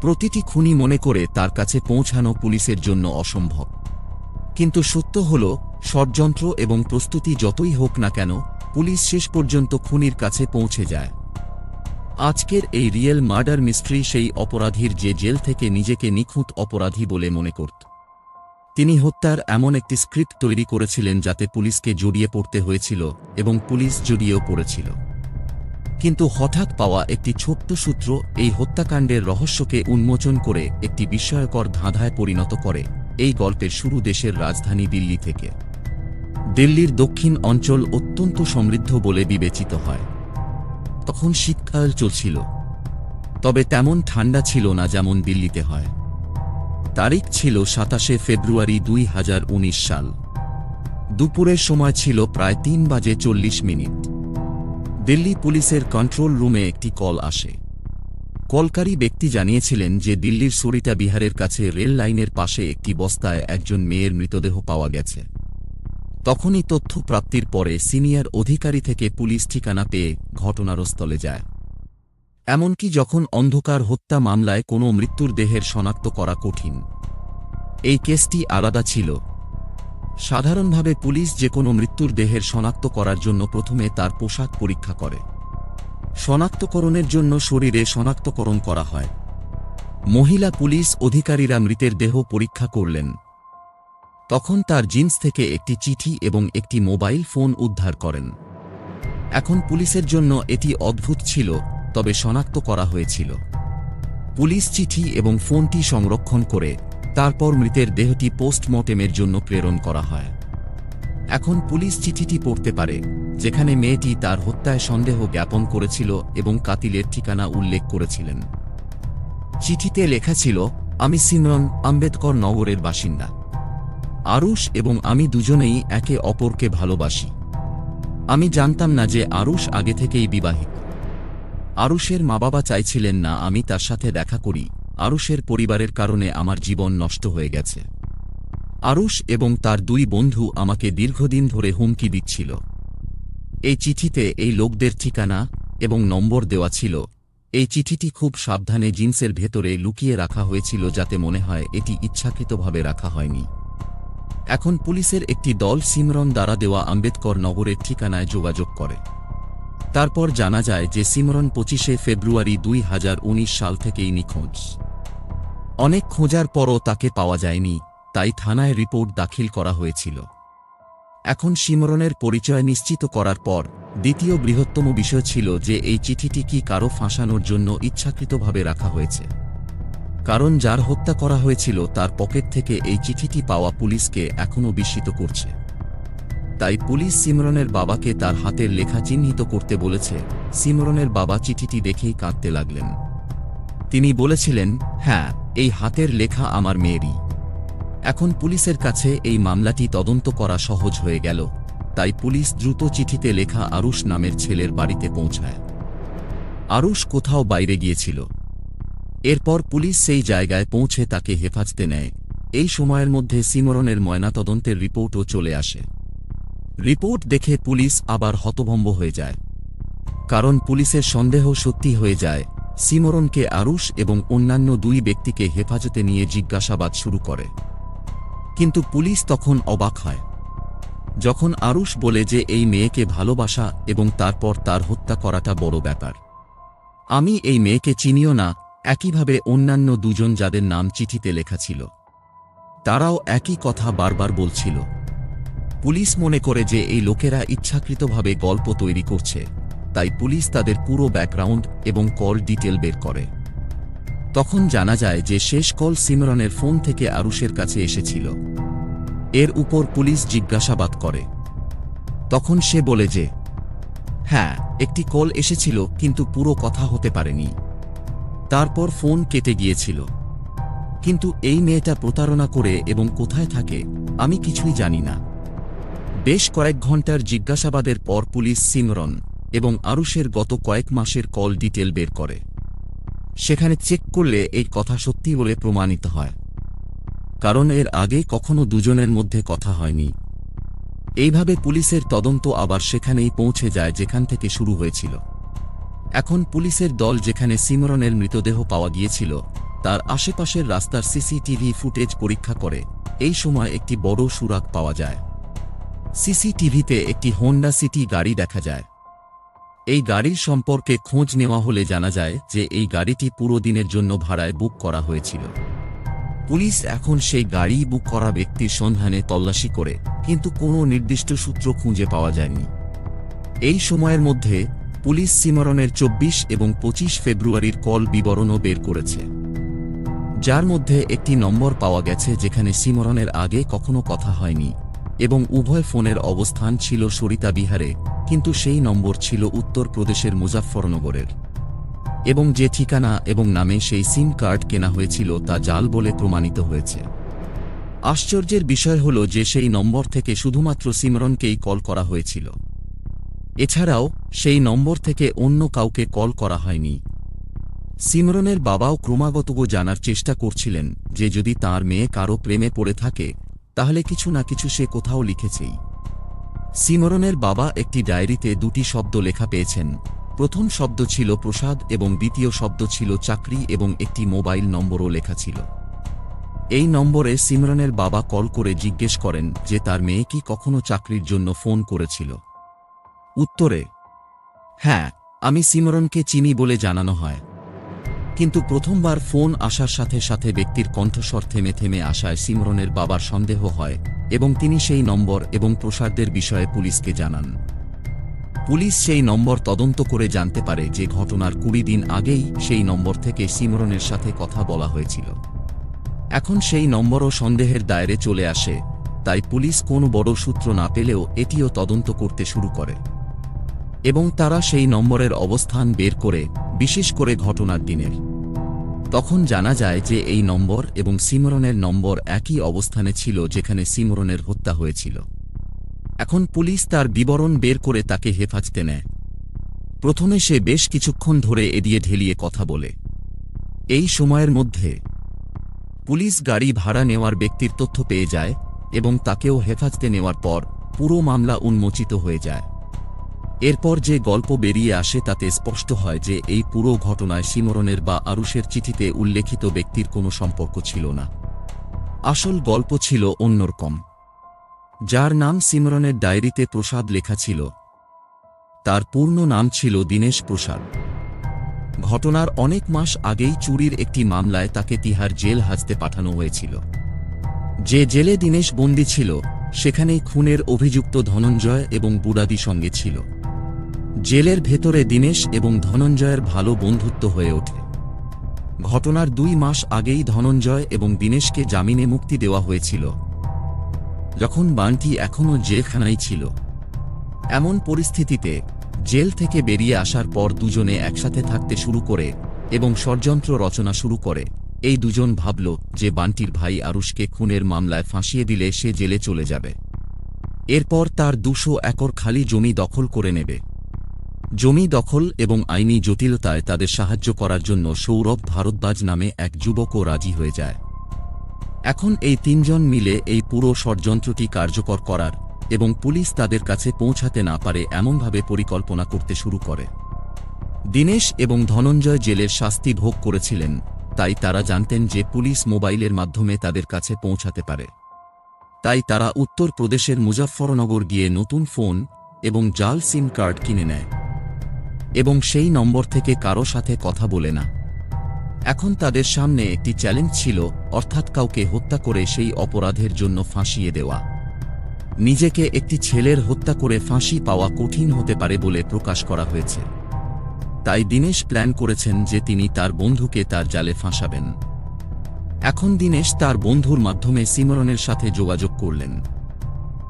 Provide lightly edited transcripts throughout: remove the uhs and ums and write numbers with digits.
প্রতিটি খুনি মনে করে তার কাছে পৌঁছানো পুলিশের জন্য অসম্ভব। কিন্তু সত্য হল, ষড়যন্ত্র এবং প্রস্তুতি যতই হোক না কেন, পুলিশ শেষ পর্যন্ত খুনির কাছে পৌঁছে যায়। আজকের এই রিয়েল মার্ডার মিস্ট্রি সেই অপরাধীর যে জেল থেকে নিজেকে নিখুঁত অপরাধী বলে মনে করত। তিনি হত্যার এমন একটি স্ক্রিপ্ট তৈরি করেছিলেন যাতে পুলিশকে জড়িয়ে পড়তে হয়েছিল এবং পুলিশ জড়িয়েও পড়েছিল। কিন্তু হঠাৎ পাওয়া একটি ছোট্ট সূত্র এই হত্যাকাণ্ডের রহস্যকে উন্মোচন করে একটি বিস্ময়কর ধাঁধায় পরিণত করে। এই গল্পের শুরু দেশের রাজধানী দিল্লি থেকে। দিল্লির দক্ষিণ অঞ্চল অত্যন্ত সমৃদ্ধ বলে বিবেচিত হয়। তখন শীতকাল চলছিল, তবে তেমন ঠান্ডা ছিল না যেমন দিল্লিতে হয়। তারিখ ছিল ২৭শে ফেব্রুয়ারি ২০১৯ সাল। দুপুরের সময় ছিল প্রায় ৩:৪০। দিল্লি পুলিশের কন্ট্রোল রুমে একটি কল আসে। কলকারী ব্যক্তি জানিয়েছিলেন যে দিল্লির সরিতা বিহারের কাছে রেল লাইনের পাশে একটি বস্তায় একজন মেয়ের মৃতদেহ পাওয়া গেছে। তখনই তথ্য প্রাপ্তির পরে সিনিয়র অধিকারী থেকে পুলিশ ঠিকানা পেয়ে ঘটনাস্থলে যায়। এমনকি যখন অন্ধকার হত্যা মামলায় কোনো মৃত্যুর দেহের শনাক্ত করা কঠিন, এই কেসটি আলাদা ছিল। সাধারণভাবে পুলিশ যে কোনো মৃত্যুর দেহের শনাক্ত করার জন্য প্রথমে তার পোশাক পরীক্ষা করে। শনাক্তকরণের জন্য শরীরে শনাক্তকরণ করা হয়। মহিলা পুলিশ অধিকারীরা মৃতের দেহ পরীক্ষা করলেন। তখন তার জিন্স থেকে একটি চিঠি এবং একটি মোবাইল ফোন উদ্ধার করেন। এখন পুলিশের জন্য এটি অদ্ভুত ছিল, তবে শনাক্ত করা হয়েছিল। পুলিশ চিঠি এবং ফোনটি সংরক্ষণ করে তারপর মৃতের দেহটি পোস্টমর্টেমের জন্য প্রেরণ করা হয়। এখন পুলিশ চিঠিটি পড়তে পারে, যেখানে মেয়েটি তার হত্যায় সন্দেহ জ্ঞাপন করেছিল এবং কাতিলের ঠিকানা উল্লেখ করেছিলেন। চিঠিতে লেখা ছিল, আমি সিমরন, আম্বেদকর নগরের বাসিন্দা। আরুষ এবং আমি দুজনেই একে অপরকে ভালোবাসি। আমি জানতাম না যে আরুষ আগে থেকেই বিবাহিত। আরুষের মা বাবা চাইছিলেন না আমি তার সাথে দেখা করি। আরুষের পরিবারের কারণে আমার জীবন নষ্ট হয়ে গেছে। আরুষ এবং তার দুই বন্ধু আমাকে দীর্ঘদিন ধরে হুমকি দিচ্ছিল। এই চিঠিতে এই লোকদের ঠিকানা এবং নম্বর দেওয়া ছিল। এই চিঠিটি খুব সাবধানে জিন্সের ভেতরে লুকিয়ে রাখা হয়েছিল যাতে মনে হয় এটি ইচ্ছাকৃতভাবে রাখা হয়নি। এখন পুলিশের একটি দল সিমরন দ্বারা দেওয়া আম্বেদকর নগরের ঠিকানায় যোগাযোগ করে। তারপর জানা যায় যে সিমরন ২৫শে ফেব্রুয়ারি ২০১৯ সাল থেকেই নিখোঁজ। অনেক খোঁজার পরও তাকে পাওয়া যায়নি, তাই থানায় রিপোর্ট দাখিল করা হয়েছিল। এখন সিমরনের পরিচয় নিশ্চিত করার পর দ্বিতীয় বৃহত্তম বিষয় ছিল যে এই চিঠিটি কি কারো ফাঁসানোর জন্য ইচ্ছাকৃতভাবে রাখা হয়েছে। কারণ যার হত্যা করা হয়েছিল তার পকেট থেকে এই চিঠিটি পাওয়া পুলিশকে এখনও বিস্মিত করছে। তাই পুলিশ সিমরনের বাবাকে তার হাতের লেখা চিহ্নিত করতে বলেছে। সিমরনের বাবা চিঠিটি দেখেই কাঁদতে লাগলেন। তিনি বলেছিলেন, হ্যাঁ, এই হাতের লেখা আমার মেয়েরই। এখন পুলিশের কাছে এই মামলাটি তদন্ত করা সহজ হয়ে গেল, তাই পুলিশ দ্রুত চিঠিতে লেখা আরুষ নামের ছেলের বাড়িতে পৌঁছায়। আরুষ কোথাও বাইরে গিয়েছিল। এরপর পুলিশ সেই জায়গায় পৌঁছে তাকে হেফাজতে নেয়। এই সময়ের মধ্যে সিমরনের ময়নাতদন্তের রিপোর্টও চলে আসে। রিপোর্ট দেখে পুলিশ আবার হতভম্ব হয়ে যায়, কারণ পুলিশের সন্দেহ সত্যি হয়ে যায়। সিমরনকে আরুষ এবং অন্যান্য দুই ব্যক্তিকে হেফাজতে নিয়ে জিজ্ঞাসাবাদ শুরু করে। কিন্তু পুলিশ তখন অবাক হয় যখন আরুষ বলে যে এই মেয়েকে ভালোবাসা এবং তারপর তার হত্যা করাটা বড় ব্যাপার। আমি এই মেয়েকে চিনিও না। একইভাবে অন্যান্য দুজন যাদের নাম চিঠিতে লেখা ছিল তারাও একই কথা বারবার বলছিল। পুলিশ মনে করে যে এই লোকেরা ইচ্ছাকৃতভাবে গল্প তৈরি করছে, তাই পুলিশ তাদের পুরো ব্যাকগ্রাউন্ড এবং কল ডিটেল বের করে। তখন জানা যায় যে শেষ কল সিমরনের ফোন থেকে আরুষের কাছে এসেছিল। এর উপর পুলিশ জিজ্ঞাসাবাদ করে। তখন সে বলে যে হ্যাঁ, একটি কল এসেছিল, কিন্তু পুরো কথা হতে পারেনি। তারপর ফোন কেটে গিয়েছিল। কিন্তু এই মেয়েটা প্রতারণা করে এবং কোথায় থাকে আমি কিছুই জানি না। বেশ কয়েক ঘন্টার জিজ্ঞাসাবাদের পর পুলিশ সিমরন এবং আরুষের গত কয়েক মাসের কল ডিটেল বের করে। সেখানে চেক করলে এই কথা সত্যি বলে প্রমাণিত হয়, কারণ এর আগে কখনো দুজনের মধ্যে কথা হয়নি। এইভাবে পুলিশের তদন্ত আবার সেখানেই পৌঁছে যায় যেখান থেকে শুরু হয়েছিল। এখন পুলিশের দল যেখানে সিমরনের মৃতদেহ পাওয়া গিয়েছিল তার আশেপাশের রাস্তার সিসিটিভি ফুটেজ পরীক্ষা করে এই সময় একটি বড় সুরাক পাওয়া যায়। সিসিটিভিতে একটি হোন্ডা সিটি গাড়ি দেখা যায়। এই গাড়ির সম্পর্কে খোঁজ নেওয়া হলে জানা যায় যে এই গাড়িটি পুরো দিনের জন্য ভাড়ায় বুক করা হয়েছিল। পুলিশ এখন সেই গাড়ি বুক করা ব্যক্তির সন্ধানে তল্লাশি করে, কিন্তু কোনো নির্দিষ্ট সূত্র খুঁজে পাওয়া যায়নি। এই সময়ের মধ্যে পুলিশ সিমরনের 24 এবং 25 ফেব্রুয়ারির কল বিবরণও বের করেছে, যার মধ্যে একটি নম্বর পাওয়া গেছে যেখানে সিমরনের আগে কখনো কথা হয়নি এবং উভয় ফোনের অবস্থান ছিল সরিতা বিহারে, কিন্তু সেই নম্বর ছিল উত্তরপ্রদেশের মুজাফফরনগরের, এবং যে ঠিকানা এবং নামে সেই সিম কার্ড কেনা হয়েছিল তা জাল বলে প্রমাণিত হয়েছে। আশ্চর্যের বিষয় হল যে সেই নম্বর থেকে শুধুমাত্র সিমরনকেই কল করা হয়েছিল। এছাড়াও সেই নম্বর থেকে অন্য কাউকে কল করা হয়নি। সিমরনের বাবাও ক্রমাগত জানার চেষ্টা করছিলেন যে যদি তার মেয়ে কারো প্রেমে পড়ে থাকে তাহলে কিছু না কিছু সে কোথাও লিখেছেই। সিমরনের বাবা একটি ডায়েরিতে দুটি শব্দ লেখা পেয়েছেন। প্রথম শব্দ ছিল প্রসাদ এবং দ্বিতীয় শব্দ ছিল চাকরি, এবং একটি মোবাইল নম্বরও লেখা ছিল। এই নম্বরে সিমরনের বাবা কল করে জিজ্ঞেস করেন যে তার মেয়ে কি কখনো চাকরির জন্য ফোন করেছিল। উত্তরে হ্যাঁ, আমি সিমরনকে চিনি বলে জানানো হয়। কিন্তু প্রথমবার ফোন আসার সাথে সাথে ব্যক্তির কণ্ঠস্বর থেমে থেমে আসায় সিমরনের বাবার সন্দেহ হয় এবং তিনি সেই নম্বর এবং প্রসাদের বিষয়ে পুলিশকে জানান। পুলিশ সেই নম্বর তদন্ত করে জানতে পারে যে ঘটনার 20 দিন আগেই সেই নম্বর থেকে সিমরনের সাথে কথা বলা হয়েছিল। এখন সেই নম্বরও সন্দেহের দায়রে চলে আসে, তাই পুলিশ কোনো বড় সূত্র না পেলেও এটিও তদন্ত করতে শুরু করে এবং তারা সেই নম্বরের অবস্থান বের করে, বিশেষ করে ঘটনার দিনের। তখন জানা যায় যে এই নম্বর এবং সিমরনের নম্বর একই অবস্থানে ছিল যেখানে সিমরনের হত্যা হয়েছিল। এখন পুলিশ তার বিবরণ বের করে তাকে হেফাজতে নেয়। প্রথমে সে বেশ কিছুক্ষণ ধরে এদিয়ে ঢেলিয়ে কথা বলে। এই সময়ের মধ্যে পুলিশ গাড়ি ভাড়া নেওয়ার ব্যক্তির তথ্য পেয়ে যায় এবং তাকেও হেফাজতে নেওয়ার পর পুরো মামলা উন্মোচিত হয়ে যায়। এরপর যে গল্প বেরিয়ে আসে তাতে স্পষ্ট হয় যে এই পুরো ঘটনায় সিমরনের বা আরুষের চিঠিতে উল্লেখিত ব্যক্তির কোনো সম্পর্ক ছিল না। আসল গল্প ছিল অন্যরকম। যার নাম সিমরনের ডায়েরিতে প্রসাদ লেখা ছিল, তার পূর্ণ নাম ছিল দীনেশ প্রসাদ। ঘটনার অনেক মাস আগেই চুরির একটি মামলায় তাকে তিহার জেল হাজতে পাঠানো হয়েছিল। যে জেলে দীনেশ বন্দী ছিল সেখানেই খুনের অভিযুক্ত ধনঞ্জয় এবং বুড়াদি সঙ্গে ছিল। জেলের ভেতরে দীনেশ এবং ধনঞ্জয়ের ভালো বন্ধুত্ব হয়ে ওঠে। ঘটনার 2 মাস আগেই ধনঞ্জয় এবং দীনেশকে জামিনে মুক্তি দেওয়া হয়েছিল, যখন বান্টি এখনও জেলখানায় ছিল। এমন পরিস্থিতিতে জেল থেকে বেরিয়ে আসার পর দুজনে একসাথে থাকতে শুরু করে এবং ষড়যন্ত্র রচনা শুরু করে। এই দুজন ভাবল যে বান্টির ভাই আরুষকে খুনের মামলায় ফাঁসিয়ে দিলে সে জেলে চলে যাবে। এরপর তার 200 একর খালি জমি দখল করে নেবে। জমি দখল এবং আইনি জটিলতায় তাদের সাহায্য করার জন্য সৌরভ ভারদ্বাজ নামে এক যুবকও রাজি হয়ে যায়। এখন এই 3 জন মিলে এই পুরো ষড়যন্ত্রটি কার্যকর করার এবং পুলিশ তাদের কাছে পৌঁছাতে না পারে এমনভাবে পরিকল্পনা করতে শুরু করে। দীনেশ এবং ধনঞ্জয় জেলের শাস্তি ভোগ করেছিলেন, তাই তারা জানতেন যে পুলিশ মোবাইলের মাধ্যমে তাদের কাছে পৌঁছাতে পারে। তাই তারা উত্তরপ্রদেশের মুজাফফরনগর গিয়ে নতুন ফোন এবং জাল সিম কার্ড কিনে নেয় এবং সেই নম্বর থেকে কারো সাথে কথা বলে না। এখন তাদের সামনে একটি চ্যালেঞ্জ ছিল, অর্থাৎ কাউকে হত্যা করে সেই অপরাধের জন্য ফাঁসিয়ে দেওয়া। নিজেকে একটি ছেলের হত্যা করে ফাঁসি পাওয়া কঠিন হতে পারে বলে প্রকাশ করা হয়েছে। তাই দীনেশ প্ল্যান করেছেন যে তিনি তার বন্ধুকে তার জালে ফাঁসাবেন। এখন দীনেশ তার বন্ধুর মাধ্যমে সিমরনের সাথে যোগাযোগ করলেন।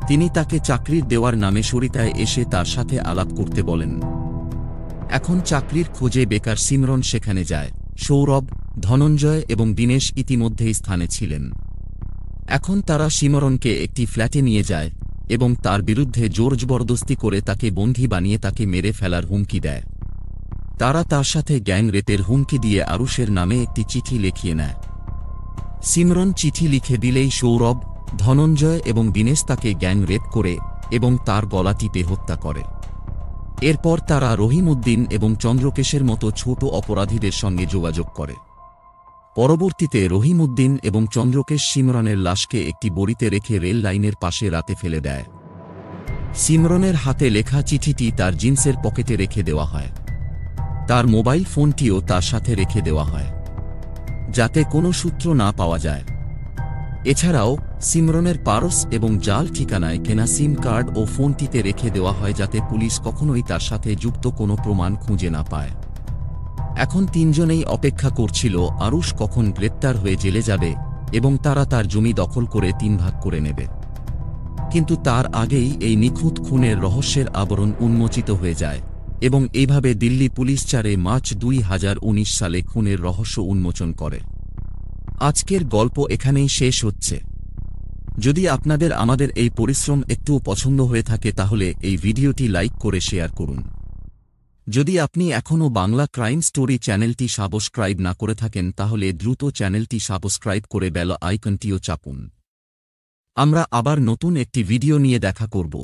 তিনি তাকে চাকরির দেওয়ার নামে সরিতায় এসে তার সাথে আলাপ করতে বলেন। এখন চাকরির খোঁজে বেকার সিমরন সেখানে যায়। সৌরভ, ধনঞ্জয় এবং দীনেশ ইতিমধ্যেই স্থানে ছিলেন। এখন তারা সিমরনকে একটি ফ্ল্যাটে নিয়ে যায় এবং তার বিরুদ্ধে জোর জবরদস্তি করে তাকে বন্দী বানিয়ে তাকে মেরে ফেলার হুমকি দেয়। তারা তার সাথে গ্যাং রেপের হুমকি দিয়ে আরুষের নামে একটি চিঠি লিখিয়ে নেয়। সিমরন চিঠি লিখে দিলেই সৌরভ, ধনঞ্জয় এবং দীনেশ তাকে গ্যাং রেপ করে এবং তার গলা টিপে হত্যা করে। এরপর তারা রহিম উদ্দিন এবং চন্দ্রকেশের মতো ছোট অপরাধীদের সঙ্গে যোগাযোগ করে। পরবর্তীতে রহিমউদ্দিন এবং চন্দ্রকেশ সিমরনের লাশকে একটি বড়িতে রেখে রেল লাইনের পাশে রাতে ফেলে দেয়। সিমরনের হাতে লেখা চিঠিটি তার জিন্সের পকেটে রেখে দেওয়া হয়। তার মোবাইল ফোনটিও তার সাথে রেখে দেওয়া হয়, যাতে কোনো সূত্র না পাওয়া যায়। এছাড়াও সিমরনের পারস এবং জাল ঠিকানায় কেনা সিম কার্ড ও ফোনটিতে রেখে দেওয়া হয়, যাতে পুলিশ কখনোই তার সাথে যুক্ত কোনো প্রমাণ খুঁজে না পায়। এখন তিনজনেই অপেক্ষা করছিল আরুষ কখন গ্রেপ্তার হয়ে জেলে যাবে এবং তারা তার জমি দখল করে 3 ভাগ করে নেবে। কিন্তু তার আগেই এই নিখুঁত খুনের রহস্যের আবরণ উন্মোচিত হয়ে যায় এবং এইভাবে দিল্লি পুলিশ 4 মার্চ 2019 সালে খুনের রহস্য উন্মোচন করে। আজকের গল্প এখানেই শেষ হচ্ছে। যদি আপনাদের আমাদের এই পরিশ্রম একটুও পছন্দ হয়ে থাকে তাহলে এই ভিডিওটি লাইক করে শেয়ার করুন। যদি আপনি এখনও বাংলা ক্রাইম স্টোরি চ্যানেলটি সাবস্ক্রাইব না করে থাকেন তাহলে দ্রুত চ্যানেলটি সাবস্ক্রাইব করে বেল আইকনটিও চাপুন। আমরা আবার নতুন একটি ভিডিও নিয়ে দেখা করব।